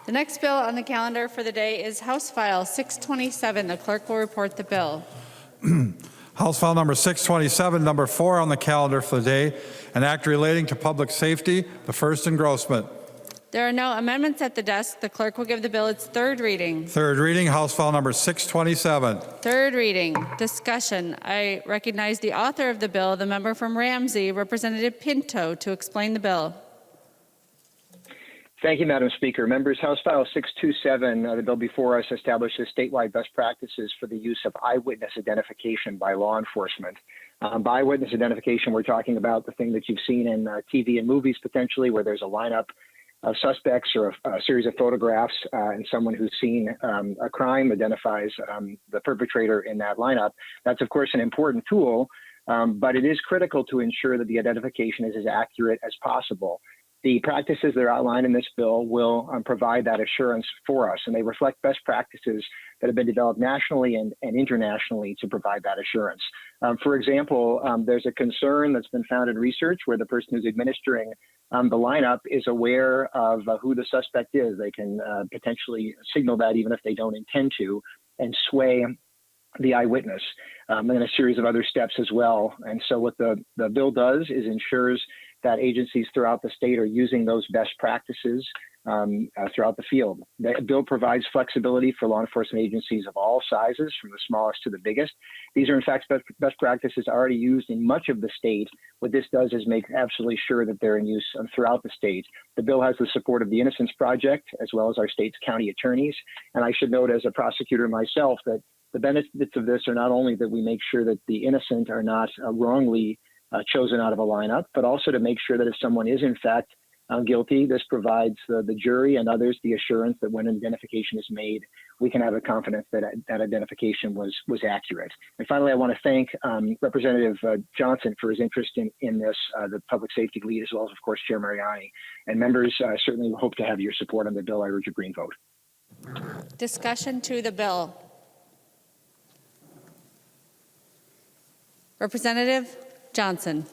The next bill on the calendar for the day is House File 627. The clerk will report the bill. House File number 627, number 4 on the calendar for the day, an act relating to public safety, the first engrossment. There are no amendments at the desk. The clerk will give the bill its third reading. Third reading, House File number 627. Third reading. Discussion. I recognize the author of the bill, the member from Ramsey, Representative Pinto, to explain the bill. Thank you, Madam Speaker. Members, House File 627, the bill before us establishes statewide best practices for the use of eyewitness identification by law enforcement. By eyewitness identification, we're talking about the thing that you've seen in TV and movies potentially, where there's a lineup of suspects or a series of photographs, and someone who's seen a crime identifies the perpetrator in that lineup. That's, of course, an important tool, but it is critical to ensure that the identification is as accurate as possible. The practices that are outlined in this bill will provide that assurance for us, and they reflect best practices that have been developed nationally and internationally to provide that assurance. For example, there's a concern that's been found in research where the person who's administering the lineup is aware of who the suspect is. They can potentially signal that even if they don't intend to, and sway the eyewitness, and a series of other steps as well. And so what the bill does is ensures that agencies throughout the state are using those best practices throughout the field. The bill provides flexibility for law enforcement agencies of all sizes, from the smallest to the biggest. These are, in fact, best practices already used in much of the state. What this does is make absolutely sure that they're in use throughout the state. The bill has the support of the Innocence Project, as well as our state's county attorneys. And I should note, as a prosecutor myself, that the benefits of this are not only that we make sure that the innocent are not wrongly chosen out of a lineup, but also to make sure that if someone is in fact guilty, this provides the jury and others the assurance that when an identification is made, we can have a confidence that that identification was accurate. And finally, I want to thank Representative Johnson for his interest in this, the public safety lead, as well as, of course, Chair Mariani. And members, certainly hope to have your support on the bill. I urge a green vote. Discussion to the bill. Representative Johnson.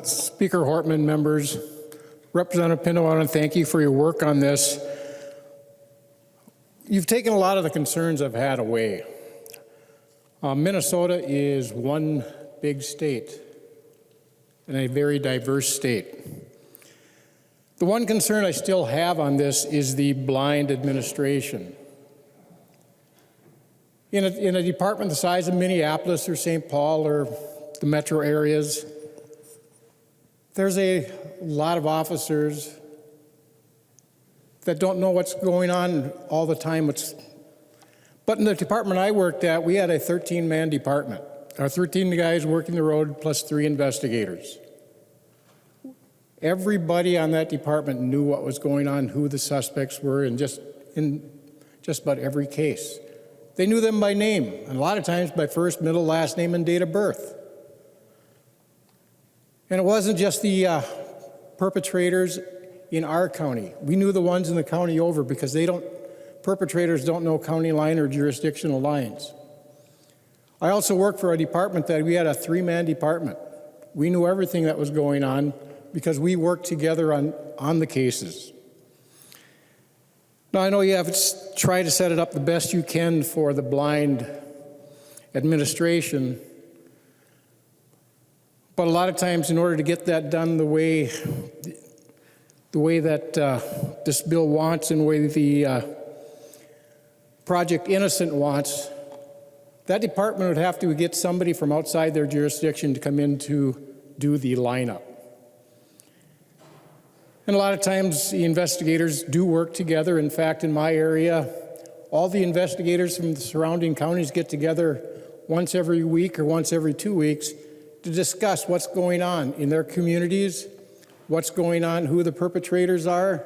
Speaker Hortman, members, Representative Pinto, I want to thank you for your work on this. You've taken a lot of the concerns I've had away. Minnesota is one big state and a very diverse state. The one concern I still have on this is the blind administration. In a department the size of Minneapolis or St. Paul or the metro areas, there's a lot of officers that don't know what's going on all the time. But in the department I worked at, we had a 13-man department. Our 13 guys working the road plus 3 investigators. Everybody on that department knew what was going on, who the suspects were, in just about every case. They knew them by name, and a lot of times by first, middle, last name, and date of birth. And it wasn't just the perpetrators in our county. We knew the ones in the county over because perpetrators don't know county line or jurisdictional lines. I also worked for a department that we had a 3-man department. We knew everything that was going on because we worked together on the cases. Now, I know you have tried to set it up the best you can for the blind administration, but a lot of times in order to get that done the way that this bill wants and the way the Project Innocent wants, that department would have to get somebody from outside their jurisdiction to come in to do the lineup. And a lot of times the investigators do work together. In fact, in my area, all the investigators from the surrounding counties get together once every week or once every 2 weeks to discuss what's going on in their communities, what's going on, who the perpetrators are.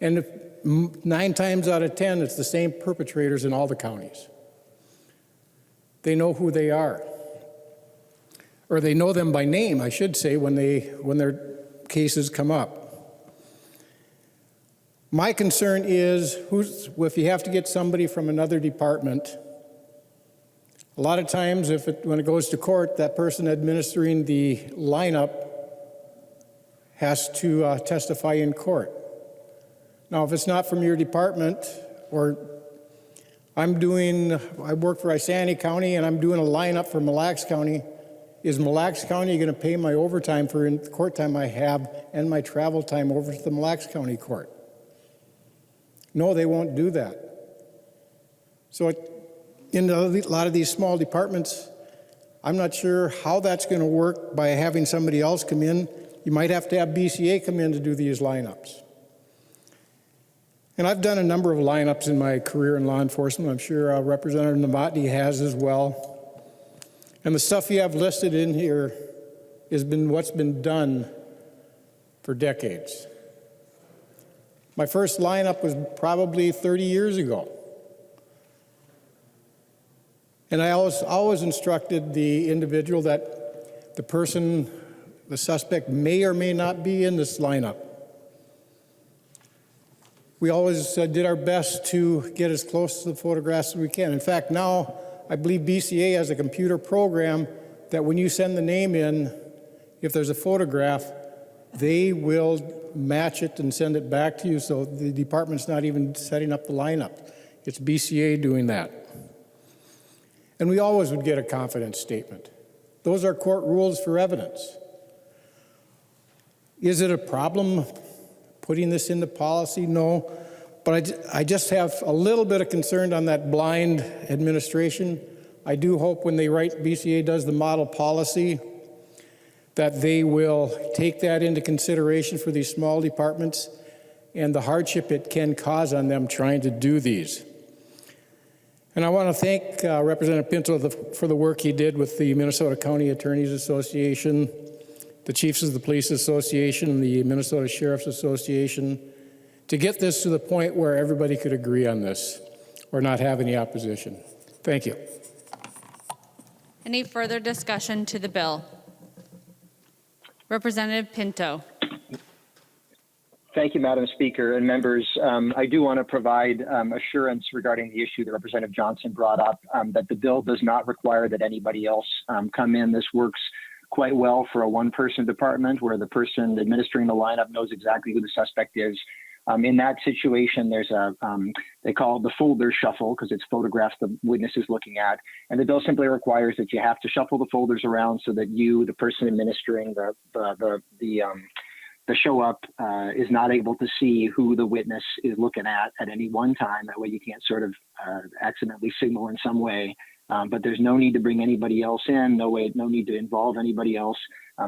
And 9 times out of 10, it's the same perpetrators in all the counties. They know who they are. Or they know them by name, I should say, when their cases come up. My concern is if you have to get somebody from another department, a lot of times when it goes to court, that person administering the lineup has to testify in court. Now, if it's not from your department, or I work for Isani County and I'm doing a lineup for Mille Lacs County, is Mille Lacs County going to pay my overtime for court time I have and my travel time over to the Mille Lacs County Court? No, they won't do that. So in a lot of these small departments, I'm not sure how that's going to work by having somebody else come in. You might have to have BCA come in to do these lineups. And I've done a number of lineups in my career in law enforcement. I'm sure Representative Novotny has as well. And the stuff you have listed in here has been what's been done for decades. My first lineup was probably 30 years ago. And I always instructed the individual that the suspect may or may not be in this lineup. We always did our best to get as close to the photographs as we can. In fact, now I believe BCA has a computer program that when you send the name in, if there's a photograph, they will match it and send it back to you, so the department's not even setting up the lineup. It's BCA doing that. And we always would get a confidence statement. Those are court rules for evidence. Is it a problem putting this into policy? No. But I just have a little bit of concern on that blind administration. I do hope when they write, BCA does the model policy, that they will take that into consideration for these small departments and the hardship it can cause on them trying to do these. And I want to thank Representative Pinto for the work he did with the Minnesota County Attorneys Association, the Chiefs of the Police Association, and the Minnesota Sheriff's Association to get this to the point where everybody could agree on this or not have any opposition. Thank you. Any further discussion to the bill? Representative Pinto. Thank you, Madam Speaker and members. I do want to provide assurance regarding the issue that Representative Johnson brought up, that the bill does not require that anybody else come in. This works quite well for a one-person department where the person administering the lineup knows exactly who the suspect is. In that situation, there's they call it the folder shuffle because it's photographs the witness is looking at. And the bill simply requires that you have to shuffle the folders around so that you, the person administering the show up, is not able to see who the witness is looking at any one time. That way you can't sort of accidentally signal in some way. But there's no need to bring anybody else in, no need to involve anybody else.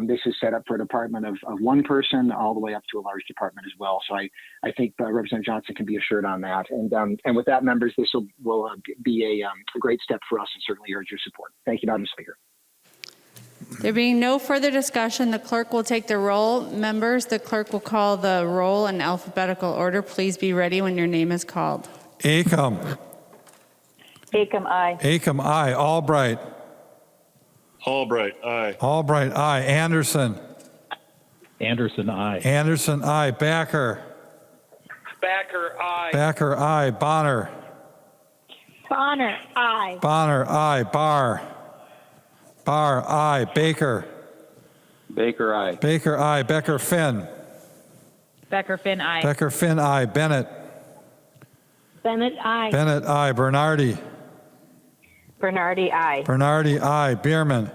This is set up for a department of one person all the way up to a large department as well. So I think Representative Johnson can be assured on that. And with that, members, this will be a great step for us and certainly urge your support. Thank you, Madam Speaker. There being no further discussion, the clerk will take the roll. Members, the clerk will call the roll in alphabetical order. Please be ready when your name is called. Acom. Acom, aye. Acom, aye. Albright. Albright, aye. Albright, aye. Anderson. Anderson, aye. Anderson, aye. Backer. Backer, aye. Backer, aye. Bonner. Bonner, aye. Bonner, aye. Barr. Barr, aye. Baker. Baker, aye. Baker, aye. Becker, Finn. Becker, Finn, aye. Becker, Finn, aye. Bennett. Bennett, aye. Bennett, aye. Bernardi. Bernardi, aye. Bernardi, aye. Bierman.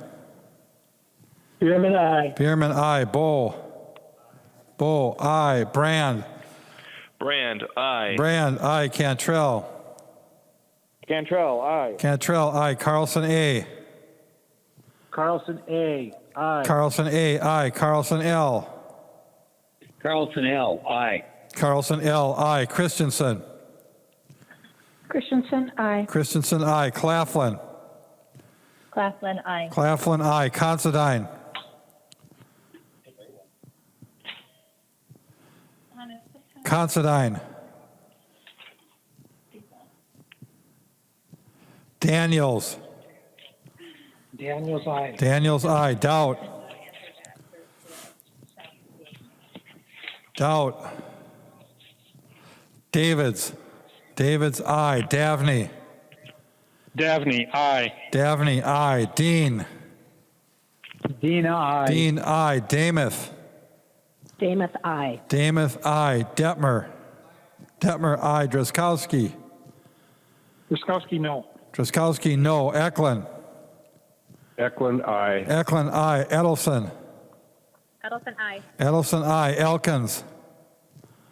Bierman, aye. Bierman, aye. Bull. Bull, aye. Brand. Brand, aye. Brand, aye. Cantrell. Cantrell, aye. Cantrell, aye. Carlson, A. Carlson, A, aye. Carlson, A, aye. Carlson, L. Carlson, L, aye. Carlson, L, aye. Christensen. Christensen, aye. Christensen, aye. Claflin. Claflin, aye. Claflin, aye. Considine. Considine. Daniels. Daniels, aye. Daniels, aye. Doubt. Doubt. Davids. Davids, aye. Davney. Davney, aye. Davney, aye. Dean. Dean, aye. Dean, aye. Damath. Damath, aye. Damath, aye. Detmer. Detmer, aye. Drazkowski. Ruskowski, no. Drazkowski, no. Eklund. Eklund, aye. Eklund, aye. Edelson. Edelson, aye. Edelson, aye. Elkins.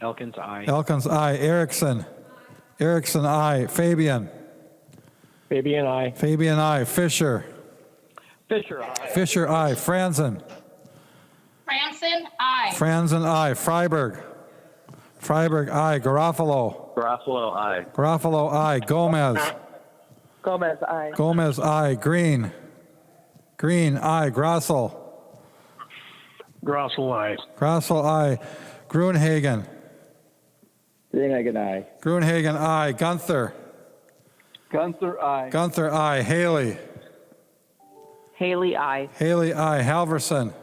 Elkins, aye. Elkins, aye. Erickson. Erickson, aye. Fabian. Fabian, aye. Fabian, aye. Fisher. Fisher, aye. Fisher, aye. Franzen. Franson, aye. Franzen, aye. Freiberg. Freiberg, aye. Garofalo. Garofalo, aye. Garofalo, aye. Gomez. Gomez, aye. Gomez, aye. Green. Green, aye. Grossel. Grossel, aye. Grossel, aye. Gruenhagen. Greenhagen, aye. Gruenhagen, aye. Gunther. Gunther, aye. Gunther, aye. Haley. Haley, aye. Haley, aye. Halverson.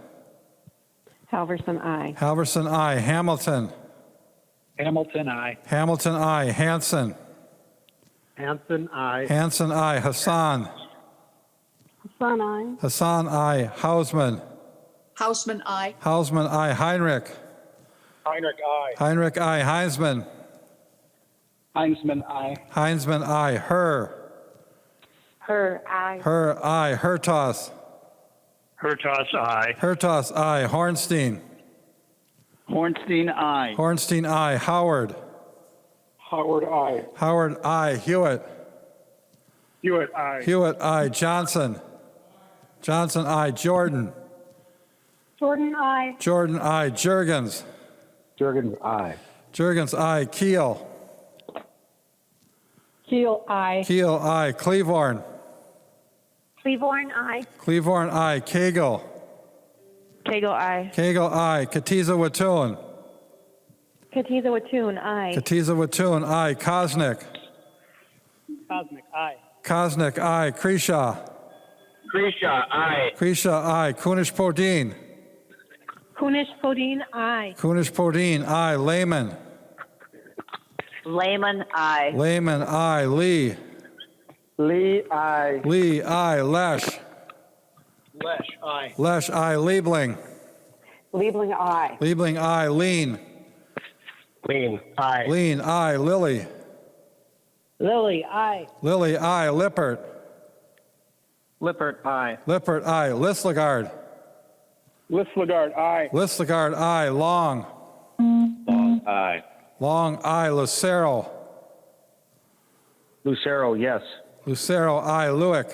Halverson, aye. Halverson, aye. Hamilton. Hamilton, aye. Hamilton, aye. Hanson. Hanson, aye. Hanson, aye. Hassan. Hassan, aye. Hassan, aye. Hausman. Hausman, aye. Hausman, aye. Heinrich. Heinrich, aye. Heinrich, aye. Heinzman. Heinzman, aye. Heinzman, aye. Herr. Her, aye. Herr, aye. Hertos. Hertos, aye. Hertos, aye. Hornstein. Hornstein, aye. Hornstein, aye. Howard. Howard, aye. Howard, aye. Hewitt. Hewitt, aye. Hewitt, aye. Johnson. Johnson, aye. Jordan. Jordan, aye. Jordan, aye. Jurgens. Jurgens, aye. Jurgens, aye. Keel. Keel, aye. Keel, aye. Cleavorn. Cleavorn, aye. Cleavorn, aye. Cagle. Cagle, aye. Cagle, aye. Katiza Wattoon. Katiza Wattoon, aye. Katiza Wattoon, aye. Kosnick. Cosmic, aye. Kosnick, aye. Kreshaw. Grisha, aye. Kreshaw, aye. Kunish Podine. Kunish Podine, aye. Kunish Podine, aye. Lehman. Lehman, aye. Lehman, aye. Lee. Lee, aye. Lee, aye. Lesh. Lesh, aye. Lesh, aye. Liebling. Liebling, aye. Liebling, aye. Lean. Lean, aye. Lean, aye. Lilly. Lily, aye. Lilly, aye. Lippert. Lippert, aye. Lippert, aye. Listlegard. Listlegard, aye. Listlegard, aye. Long. Long, aye. Long, aye. Lucero. Lucero, yes. Lucero, aye. Lewick.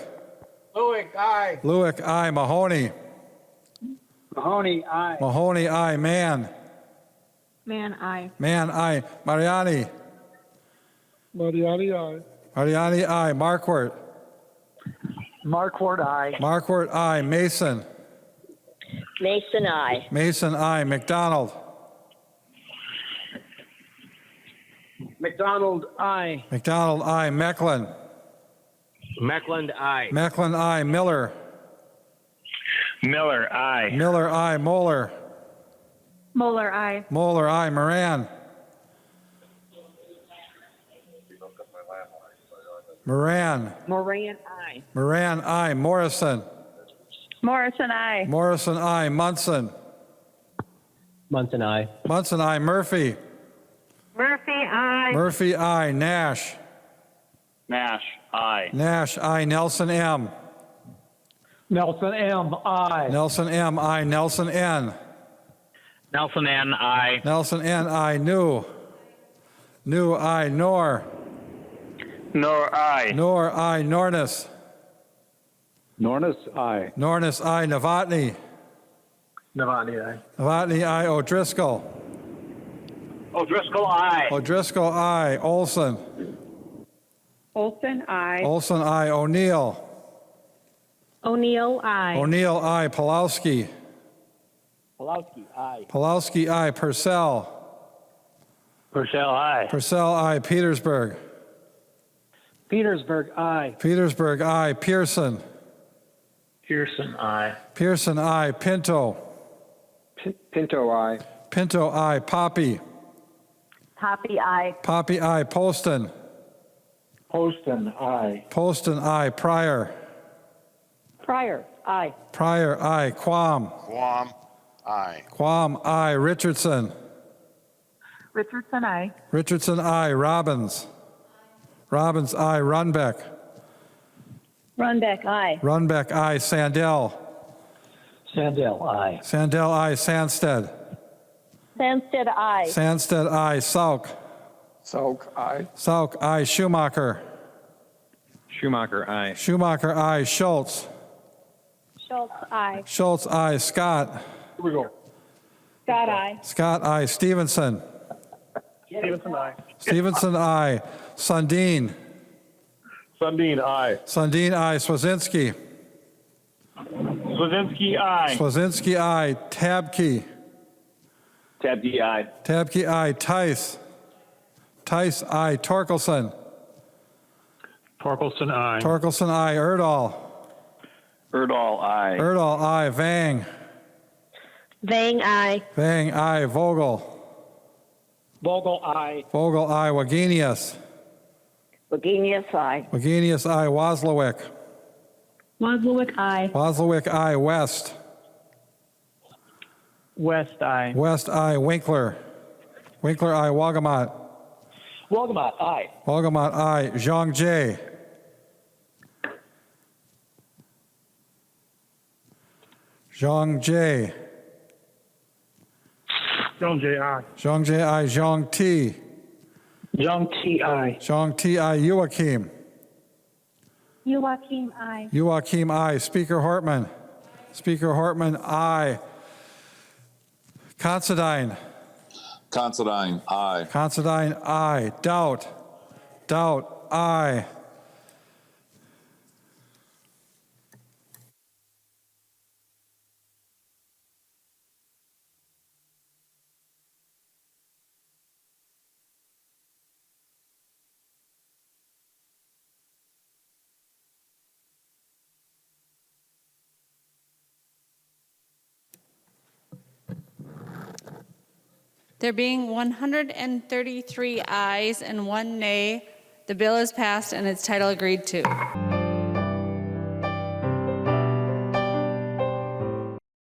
Lewick, aye. Lewick, aye. Mahoney. Mahoney, aye. Mahoney, aye. Mann. Man, aye. Mann, aye. Mariani. Mariani, aye. Mariani, aye. Markwart. Markwart, aye. Markwart, aye. Mason. Mason, aye. Mason, aye. McDonald. McDonald, aye. McDonald, aye. Mecklin. Meckland, aye. Mecklin, aye. Miller. Miller, aye. Miller, aye. Moeller. Moeller, aye. Moeller, aye. Moran. Moran. Moran, aye. Moran, aye. Morrison. Morrison, aye. Morrison, aye. Munson. Munson, aye. Munson, aye. Murphy. Murphy, aye. Murphy, aye. Nash. Nash, aye. Nash, aye. Nelson M. Nelson M, aye. Nelson M, aye. Nelson N. Nelson N, aye. Nelson N, aye. New. New, aye. Nor. Nor, aye. Nor, aye. Nornis. Nornis, aye. Nornis, aye. Novotny. Novotny, aye. Novotny, aye. O'Driscoll. O'Driscoll, aye. O'Driscoll, aye. Olson. Olson, aye. Olson, aye. O'Neill. O'Neill, aye. O'Neill, aye. Pulowski. Pulowski, aye. Pulowski, aye. Purcell. Purcell, aye. Purcell, aye. Petersburg. Petersburg, aye. Petersburg, aye. Pearson. Pearson, aye. Pearson, aye. Pinto. Pinto, aye. Pinto, aye. Poppy. Poppy, aye. Poppy, aye. Poston. Poston, aye. Poston, aye. Pryor. Pryor, aye. Pryor, aye. Quam. Quam, Aye. Quam, aye. Richardson. Richardson, I. Richardson, aye. Robbins. Robbins, aye. Runbeck. Runbeck, I. Runbeck, aye. Sandell. Sandell, aye. Sandell, aye. Sandsted. Sandsted, I. Sandsted, aye. Sauk. Sauk, aye. Sauk, aye. Schumacher. Schumacher, aye. Schumacher, aye. Schultz. Schultz, I. Schultz, aye. Scott. Here we go. Scott, I. Scott, aye. Stevenson. Stevenson, aye. Stevenson, aye. Sundin. Sundin, aye. Sundin, aye. Swazinski. Swazinski, aye. Swazinski, aye. Tabke. Tabke, aye. Tabke, aye. Tice. Tice, aye. Torkelson. Torkelson, aye. Torkelson, aye. Erdahl. Erdahl, aye. Erdahl, aye. Vang. Vang, I. Vang, aye. Vogel. Vogel, aye. Vogel, aye. Wagenius. Wagenius, I. Wagenius, aye. Waslowick. Waslowick, I. Waslowick, aye. West. West, aye. West, aye. Winkler. Winkler, aye. Wagamot. Walgamot, aye. Wagamot, aye. Zhang Jie. Zhang Jie. John J, aye. Zhang Jie, aye. Zhang Ti. John T, aye. Zhang Ti, aye. Joachim. Joachim, I. Joachim, aye. Speaker Hortman. Speaker Hortman, aye. Considine. Considine, aye. Considine, aye. Doubt. Doubt, aye. There being 133 ayes and 1 nay, the bill is passed and its title agreed to.